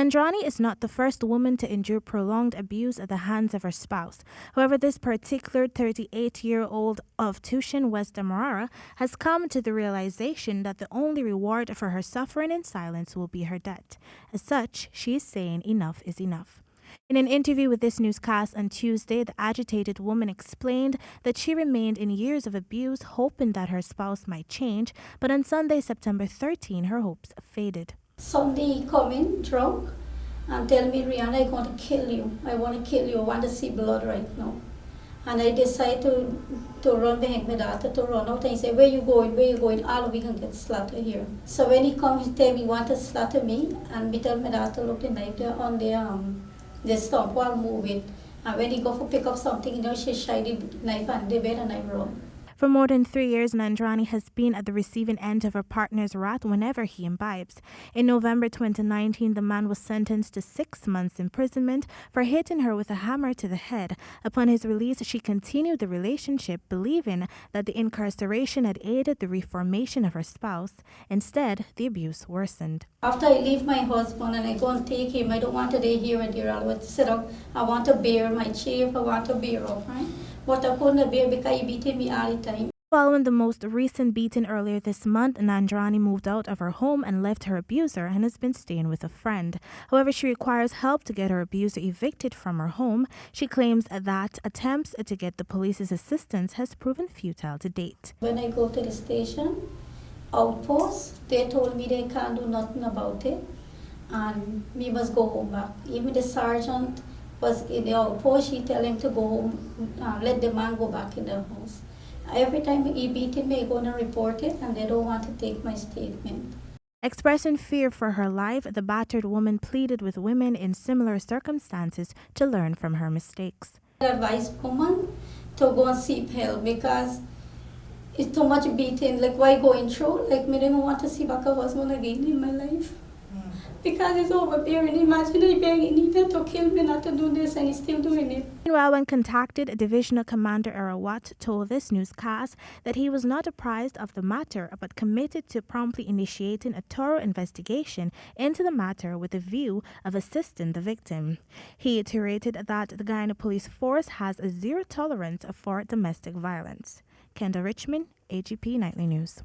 Nandrani is not the first woman to endure prolonged abuse at the hands of her spouse. However, this particular 38-year-old of Tushin, West Demerara, has come to the realization that the only reward for her suffering in silence will be her death. As such, she is saying enough is enough. In an interview with this newscast on Tuesday, the agitated woman explained that she remained in years of abuse, hoping that her spouse might change, but on Sunday, September 13, her hopes faded. Sunday he come in drunk and tell me, Rihanna, I'm going to kill you. I want to kill you. I want to see blood right now. And I decide to run behind my daughter, to run out, and he said, where you going, where you going? All of we can get slaughtered here. So when he comes, he tell me he want to slaughter me, and me tell my daughter, look, the knife there on the stump, I'll move it. And when he go for pick up something, she shy the knife on the bed and I run. For more than 3 years, Nandrani has been at the receiving end of her partner's wrath whenever he imbibes. In November 2019, the man was sentenced to 6 months imprisonment for hitting her with a hammer to the head. Upon his release, she continued the relationship, believing that the incarceration had aided the reformation of her spouse. Instead, the abuse worsened. After I leave my husband and I go and take him, I don't want to stay here and there. I would sit up. I want to bear my chair. I want to bear up, right? But I couldn't bear because he beat me all the time. Following the most recent beating earlier this month, Nandrani moved out of her home and left her abuser and has been staying with a friend. However, she requires help to get her abuser evicted from her home. She claims that attempts to get the police's assistance has proven futile to date. When I go to the station, outpost, they told me they can't do nothing about it and me must go home back. Even the sergeant was in the outpost, she tell him to go home, let the man go back in the house. Every time he beating me, I go and report it, and they don't want to take my statement. Expressing fear for her life, the battered woman pleaded with women in similar circumstances to learn from her mistakes. I advise women to go and seek help because it's too much beating. Like, why going through? Like, me don't want to see back a husband again in my life. Because it's overbearing. Imagine I begging him to kill me, not to do this, and he's still doing it. Meanwhile, when contacted, Divisional Commander Arawat told this newscast that he was not apprised of the matter, but committed to promptly initiating a thorough investigation into the matter with a view of assisting the victim. He iterated that the Guyana Police Force has a zero tolerance for domestic violence. Kendell Richmond, AGP Nightly News.